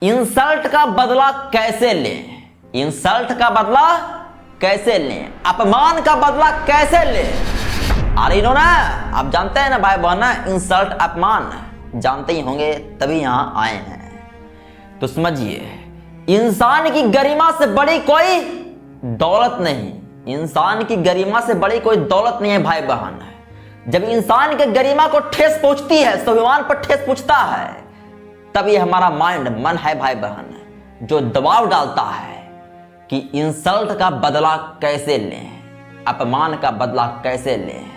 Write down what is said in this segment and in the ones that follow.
Insult का बदला कैसे लें? इंसल्ट का बदला कैसे लें? अपमान का बदला कैसे लें? अरे नो ना, आप जानते हैं ना भाई बहन, इंसल्ट अपमान जानते ही होंगे, तभी यहां आए हैं। तो समझिए, इंसान की गरिमा से बड़ी कोई दौलत नहीं, इंसान की गरिमा से बड़ी कोई दौलत नहीं है भाई बहन। जब इंसान के गरिमा को ठेस पहुंचती है, स्वाभिमान पर ठेस पहुंचता है, तब ये हमारा मन है भाई बहन, जो दबाव डालता है कि इंसल्ट का बदला कैसे लें, अपमान का बदला कैसे लें।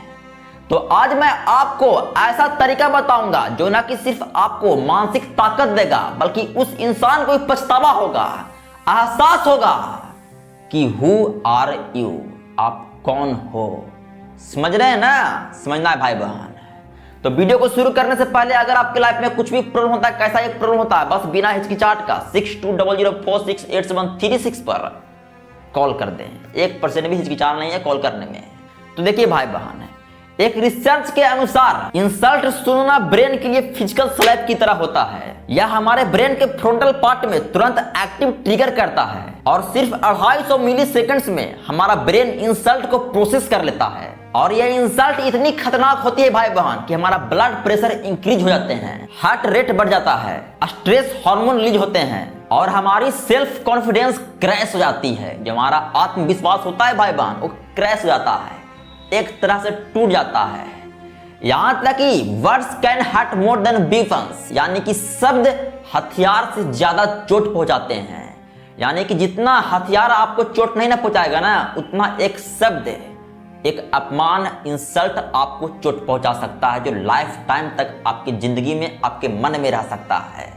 तो आज मैं आपको ऐसा तरीका बताऊंगा जो ना कि सिर्फ आपको मानसिक ताकत देगा, बल्कि उस इंसान को पछतावा होगा, एहसास होगा कि हु आर यू, आप कौन हो। समझ रहे हैं ना? समझना है भाई बहन। तो वीडियो को शुरू करने से पहले अगर आपके लाइफ में कुछ भी प्रॉब्लम होता है, कैसा एक प्रॉब्लम होता है, बस बिना हिचकिचाहट का 6200468736 पर कॉल कर दें। 1% भी हिचकिचाहट नहीं है कॉल करने में। तो देखिए भाई बहन, एक रिसर्च के अनुसार इंसल्ट सुनना ब्रेन के लिए फिजिकल स्लैप की तरह होता है। यह हमारे ब्रेन के फ्रंटल पार्ट में तुरंत एक्टिव ट्रिगर करता है और सिर्फ 250 मिली सेकेंड्स में हमारा ब्रेन इंसल्ट को प्रोसेस कर लेता है। और यह इंसल्ट इतनी खतरनाक होती है भाई बहन कि हमारा ब्लड प्रेशर इंक्रीज हो जाते हैं, हार्ट रेट बढ़ जाता है, स्ट्रेस हार्मोन रिलीज होते हैं और हमारी सेल्फ कॉन्फिडेंस क्रैश हो जाती है। जो हमारा आत्मविश्वास होता है भाई बहन, वो क्रैश हो जाता है, एक तरह से टूट जाता है। यहां तक कि words can hurt more than weapons, यानी कि शब्द हथियार से ज्यादा चोट पहुंचाते हैं। यानी कि जितना हथियार आपको चोट नहीं ना पहुंचाएगा ना, उतना एक शब्द, एक अपमान, इंसल्ट आपको चोट पहुंचा सकता है, जो लाइफ टाइम तक आपकी जिंदगी में, आपके मन में रह सकता है।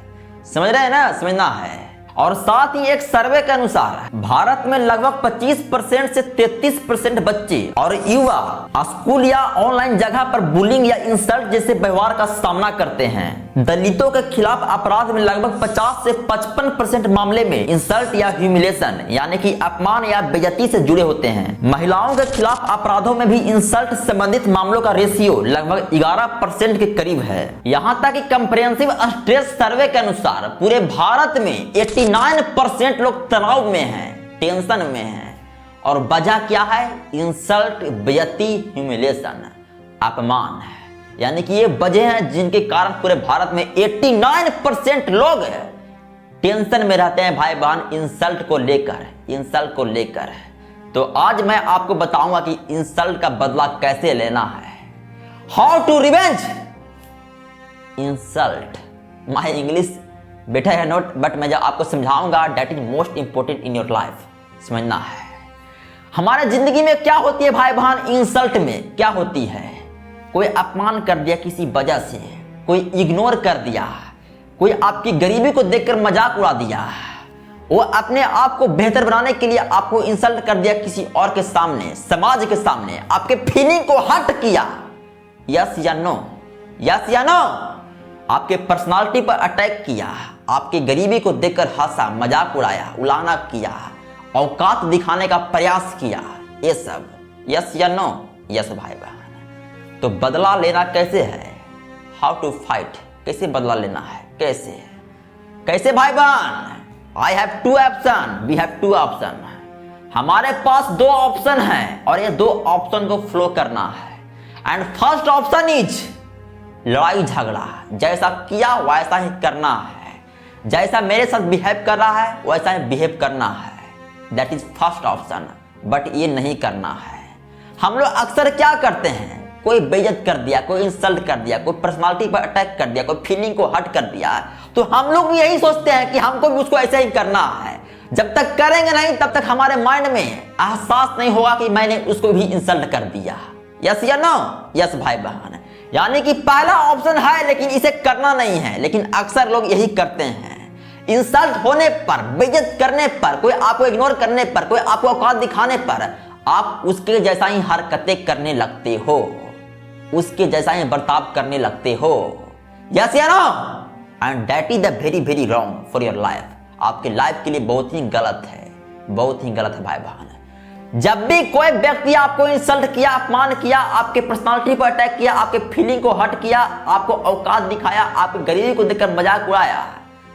समझ रहे हैं ना? समझना है। और साथ ही एक सर्वे के अनुसार भारत में लगभग 25% से 33% बच्चे और युवा स्कूल या ऑनलाइन जगह पर बुलिंग या इंसल्ट जैसे व्यवहार का सामना करते हैं। दलितों के खिलाफ अपराध में लगभग 50 से 55% मामले में इंसल्ट या ह्यूमिलेशन यानी कि अपमान या बेइज्जती से जुड़े होते हैं। महिलाओं के खिलाफ अपराधों में भी इंसल्ट संबंधित मामलों का रेशियो लगभग 11% के करीब है। यहाँ तक कि कंप्रिहेंसिव स्ट्रेस सर्वे के अनुसार पूरे भारत में 89% लोग तनाव में हैं, टेंशन में हैं। और वजह क्या है? इंसल्ट, बेइज्जती, ह्यूमिलेशन, अपमान है। यानी कि ये वजह हैं जिनके कारण पूरे भारत में 89% लोग टेंशन में रहते हैं भाई बहन, इंसल्ट को लेकर, इंसल्ट को लेकर। तो आज मैं आपको बताऊंगा कि इंसल्ट का बदला कैसे लेना है। How to revenge insult. My English बेटा है नोट, बट मैं जब आपको समझाऊंगा, that is most important in your life. समझना है हमारे जिंदगी में क्या होती है भाई बहन, इंसल्ट में क्या होती है। कोई अपमान कर दिया किसी वजह से, कोई इग्नोर कर दिया, कोई आपकी गरीबी को देखकर मजाक उड़ा दिया, वो अपने आप को बेहतर बनाने के लिए आपको इंसल्ट कर दिया किसी और के सामने, समाज के सामने, आपके फीलिंग को हर्ट किया। यस या नो? यस या नो? आपके पर्सनालिटी पर अटैक किया, आपकी गरीबी को देखकर हंसा, मजाक उड़ाया, उलाना किया, औकात दिखाने का प्रयास किया, ये सब। यस या नो? यस भाई बहन। तो बदला लेना कैसे है? हाउ टू फाइट, कैसे बदला लेना है, कैसे कैसे भाई बहन? I have two option, we have two option. हमारे पास 2 ऑप्शन हैं और ये 2 ऑप्शन को फ्लो करना है। एंड फर्स्ट ऑप्शन इज लड़ाई झगड़ा, जैसा किया वैसा ही करना है, जैसा मेरे साथ बिहेव कर रहा है वैसा ही बिहेव करना है। That is first option. But ये नहीं करना है। हम लोग अक्सर क्या करते हैं, कोई बेइज्जत कर दिया, कोई इंसल्ट कर दिया, कोई पर्सनालिटी पर अटैक कर दिया, कोई फीलिंग को हर्ट कर दिया, तो हम लोग भी यही सोचते हैं कि हमको भी उसको ऐसे ही करना है। जब तक करेंगे नहीं, तब तक हमारे माइंड में एहसास नहीं होगा कि मैंने उसको भी इंसल्ट कर दिया। यस या नो? यस भाई बहन। यानी कि पहला ऑप्शन है लेकिन इसे करना नहीं है, लेकिन अक्सर लोग यही करते हैं। इंसल्ट होने पर, बेइज्जत करने पर, कोई आपको इग्नोर करने पर, कोई आपको औकात दिखाने पर आप उसके जैसा ही हरकतें करने लगते हो, उसके जैसा ही बर्ताव करने लगते हो। यस या no? And that is the very very wrong for your life. आपके लाइफ के लिए बहुत ही गलत है, बहुत ही गलत है भाई बहन। जब भी कोई व्यक्ति आपको इंसल्ट किया, अपमान किया, आपके पर्सनालिटी पर अटैक किया, आपके फीलिंग को हर्ट किया, आपको औकात दिखाया, आपकी गरीबी को देखकर मजाक उड़ाया,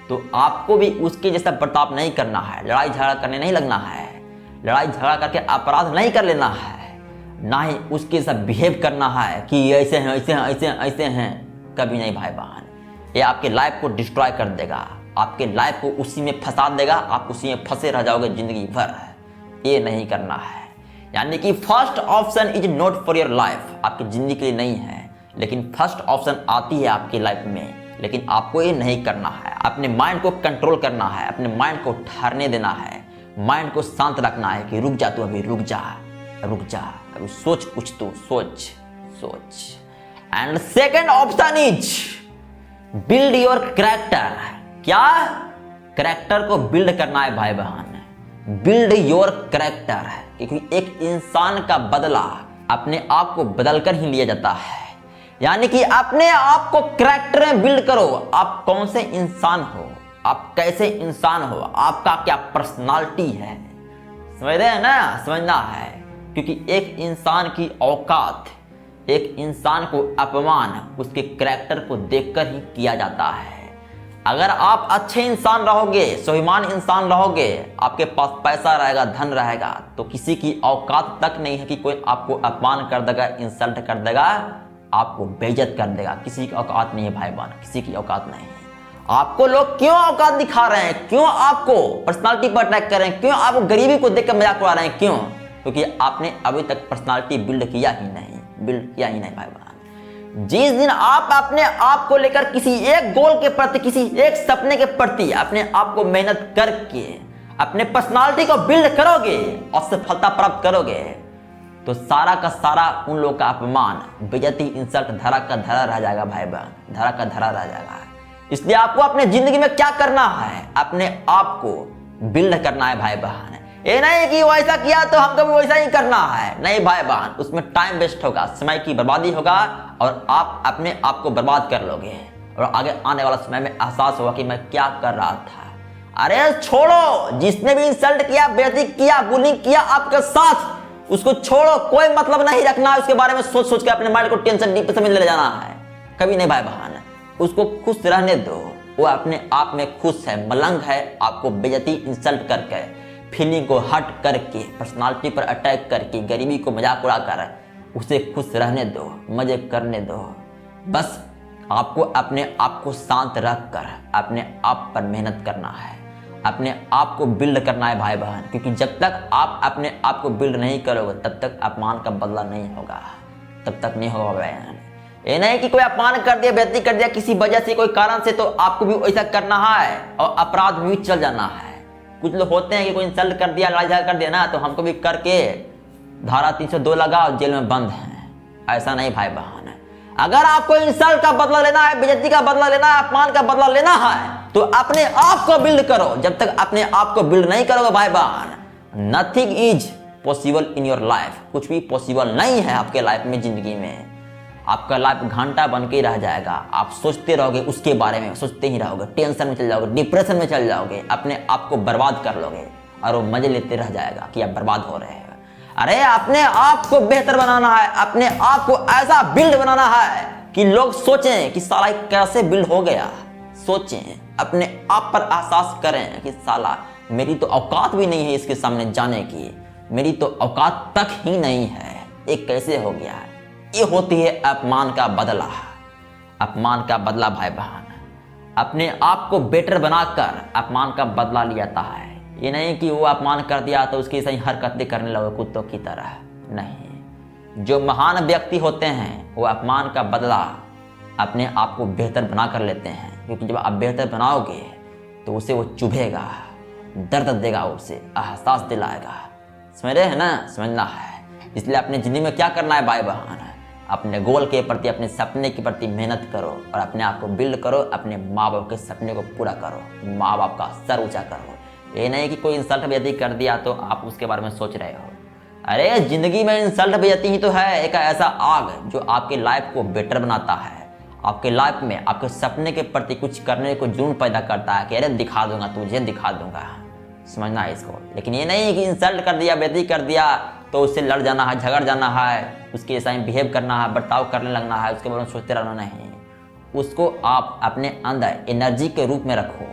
तो आपको भी उसके जैसा बर्ताव नहीं करना है, लड़ाई झगड़ा करने नहीं लगना है, लड़ाई झगड़ा करके अपराध नहीं कर लेना है, ना ही उसके साथ बिहेव करना है कि ऐसे हैं ऐसे हैं ऐसे हैं ऐसे हैं। कभी नहीं भाई बहन, ये आपके लाइफ को डिस्ट्रॉय कर देगा, आपके लाइफ को उसी में फंसा देगा, आप उसी में फंसे रह जाओगे जिंदगी भर। ये नहीं करना है। यानी कि first option is not for your life, आपकी जिंदगी के लिए नहीं है, लेकिन फर्स्ट ऑप्शन आती है आपकी लाइफ में, लेकिन आपको ये नहीं करना है। अपने माइंड को कंट्रोल करना है, अपने माइंड को ठहरने देना है, माइंड को शांत रखना है कि रुक जा तू, अभी रुक जा रुक जा, अभी सोच कुछ, तू सोच सोच। And second option is build your character. क्या? कैरेक्टर को बिल्ड करना है भाई बहन, बिल्ड योर कैरेक्टर। क्योंकि एक इंसान का बदला अपने आप को बदलकर ही लिया जाता है। यानी कि अपने आप को कैरेक्टर में बिल्ड करो। आप कौन से इंसान हो, आप कैसे इंसान हो, आपका क्या पर्सनालिटी है, समझ रहे हैं ना? समझना है। क्योंकि एक इंसान की औकात, एक इंसान को अपमान उसके कैरेक्टर को देखकर ही किया जाता है। अगर आप अच्छे इंसान रहोगे, स्वाभिमान इंसान रहोगे, आपके पास पैसा रहेगा, धन रहेगा, तो किसी की औकात तक नहीं है कि कोई आपको अपमान कर देगा, इंसल्ट कर देगा, आपको बेइज्जत कर देगा। किसी की औकात नहीं है भाई बहन, किसी की औकात नहीं है। आपको लोग क्यों औकात दिखा रहे हैं, क्यों आपको पर्सनालिटी पर अटैक कर रहे हैं, क्यों आपको गरीबी को देखकर मजाक उड़ा रहे हैं? क्यों? क्योंकि आपने अभी तक पर्सनालिटी बिल्ड किया ही नहीं, बिल्ड किया ही नहीं भाई बहन। जिस दिन आप अपने आप को लेकर किसी एक गोल के प्रति, किसी एक सपने के प्रति अपने आप को मेहनत करके अपने पर्सनालिटी को बिल्ड करोगे और सफलता प्राप्त करोगे, तो सारा का सारा उन लोगों का अपमान, बेइज्जती, इंसल्ट धरा का धरा रह जाएगा भाई बहन, धरा का धरा रह जाएगा। इसलिए आपको अपने जिंदगी में क्या करना है, अपने आप को बिल्ड करना है भाई बहन। ये नहीं कि वो ऐसा किया तो हमको भी वैसा ही करना है, नहीं भाई बहन, उसमें टाइम वेस्ट होगा, समय की बर्बादी होगा और आप अपने आप को बर्बाद कर लोगे और आगे आने वाला समय में एहसास होगा कि मैं क्या कर रहा था। अरे छोड़ो, जिसने भी इंसल्ट किया, बेइज्जती किया, बुलिंग किया आपके साथ, उसको छोड़ो, कोई मतलब नहीं रखना है उसके बारे में। सोच सोच के अपने माइंड को टेंशन, डिप्रेशन में ले जाना है, कभी नहीं भाई बहन। उसको खुश रहने दो, वो अपने आप में खुश है, मलंग है, आपको बेइज्जती, इंसल्ट करके, फीलिंग को हट करके, पर्सनालिटी पर अटैक करके, गरीबी को मजाक उड़ाकर उसे खुश रहने दो, मजे करने दो। बस आपको अपने आप को शांत रखकर अपने आप पर मेहनत करना है, अपने आप को बिल्ड करना है भाई बहन। क्योंकि जब तक आप अपने आप को बिल्ड नहीं करोगे तब तक अपमान का बदला नहीं होगा, तब तक नहीं होगा बहन। ये नहीं कि कोई अपमान कर दिया, बेइज्जती कर दिया किसी वजह से, कोई कारण से, तो आपको भी वैसा करना है और अपराध में भी चल जाना है। कुछ लोग होते हैं कि कोई इंसल्ट कर दिया, लड़ाई झगड़ा कर दिया ना, तो हमको भी करके धारा 302 लगा और जेल में बंद हैं। ऐसा नहीं भाई बहन। अगर आपको इंसल्ट का बदला लेना है, बेइज्जती का बदला लेना है, अपमान का बदला लेना है, तो अपने आप को बिल्ड करो। जब तक अपने आप को बिल्ड नहीं करोगे भाई बहन, nothing is possible in your life. कुछ भी पॉसिबल नहीं है आपके लाइफ में, जिंदगी में। आपका लाइफ घंटा बन के रह जाएगा। आप सोचते रहोगे उसके बारे में, सोचते ही रहोगे, टेंशन में चल जाओगे, डिप्रेशन में चल जाओगे, अपने आप को बर्बाद कर लोगे और वो मजे लेते रह जाएगा कि आप बर्बाद हो रहे हैं। अरे अपने आप को बेहतर बनाना है, अपने आप को ऐसा बिल्ड बनाना है कि लोग सोचें कि साला कैसे बिल्ड हो गया। सोचें, अपने आप पर एहसास करें कि साला मेरी तो औकात भी नहीं है इसके सामने जाने की, मेरी तो औकात तक ही नहीं है, ये कैसे हो गया है। ये होती है अपमान का बदला, अपमान का बदला भाई बहन। अपने आप को बेटर बनाकर अपमान का बदला लिया जाता है। ये नहीं कि वो अपमान कर दिया तो उसकी सही हरकतें करने लगे कुत्तों की तरह, नहीं। जो महान व्यक्ति होते हैं वो अपमान का बदला अपने आप को बेहतर बना कर लेते हैं। क्योंकि जब आप बेहतर बनाओगे तो उसे वो चुभेगा, दर्द देगा, उसे एहसास दिलाएगा। समझ रहे हैं ना? समझना है। इसलिए अपने जिंदगी में क्या करना है भाई बहन, अपने गोल के प्रति, अपने सपने के प्रति मेहनत करो और अपने आप को बिल्ड करो। अपने माँ बाप के सपने को पूरा करो, माँ बाप का सर ऊंचा करो। ये नहीं कि कोई इंसल्ट बेइज्जती कर दिया तो आप उसके बारे में सोच रहे हो। अरे जिंदगी में इंसल्ट बेइज्जती ही तो है एक ऐसा आग जो आपके लाइफ को बेटर बनाता है, आपके लाइफ में आपके सपने के प्रति कुछ करने को जुनून पैदा करता है कि अरे दिखा दूंगा, तुझे दिखा दूंगा। समझना है इसको। लेकिन ये नहीं कि इंसल्ट कर दिया, बेइज्जती कर दिया तो उससे लड़ जाना है, झगड़ जाना है, उसके ऐसा ही बिहेव करना है, बर्ताव करने लगना है, उसके बारे में सोचते रहना नहीं। उसको आप अपने अंदर एनर्जी के रूप में रखो,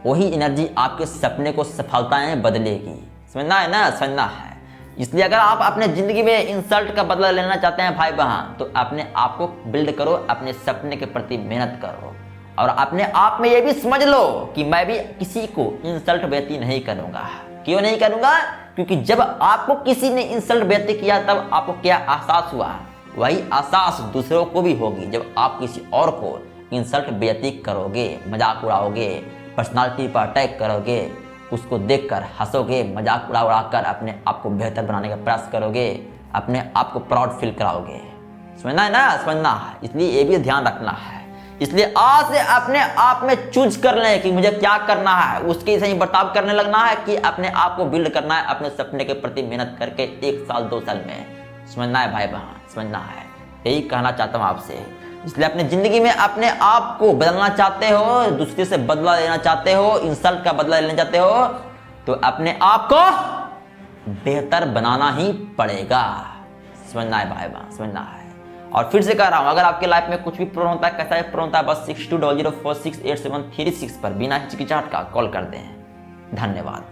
वही एनर्जी आपके सपने को सफलताएं बदलेगी। समझना है ना, समझना है। इसलिए अगर आप अपने ज़िंदगी में इंसल्ट का बदला लेना चाहते हैं भाई बहन, तो अपने आप को बिल्ड करो, अपने सपने के प्रति मेहनत करो और अपने आप में ये भी समझ लो कि मैं भी किसी को इंसल्ट व्यक्ति नहीं करूँगा। क्यों नहीं करूँगा? क्योंकि जब आपको किसी ने इंसल्ट व्यक्ति किया तब आपको क्या एहसास हुआ, वही एहसास दूसरों को भी होगी जब आप किसी और को इंसल्ट व्यक्ति करोगे, मजाक उड़ाओगे, पर्सनालिटी पर अटैक करोगे, उसको देखकर हंसोगे, मजाक उड़ा कर अपने आप को बेहतर बनाने का प्रयास करोगे, अपने आप को प्राउड फील कराओगे। समझना है ना, समझना है। इसलिए ये भी ध्यान रखना है। इसलिए आज से अपने आप में चूज कर लें कि मुझे क्या करना है, उसके सही बर्ताव करने लगना है कि अपने आप को बिल्ड करना है अपने सपने के प्रति मेहनत करके 1 साल 2 साल में। समझना है भाई बहन, समझना है। यही कहना चाहता हूँ आपसे। इसलिए अपने ज़िंदगी में अपने आप को बदलना चाहते हो, दूसरे से बदला लेना चाहते हो, इंसल्ट का बदला लेना चाहते हो, तो अपने आप को बेहतर बनाना ही पड़ेगा। समझना है भाई बहन, समझना है। और फिर से कह रहा हूँ, अगर आपके लाइफ में कुछ भी प्रॉब्लम होता है, कैसा है प्रॉब्लम होता है, बस 6200468736 पर बिना हिचकिचाहट का कॉल कर दें। धन्यवाद।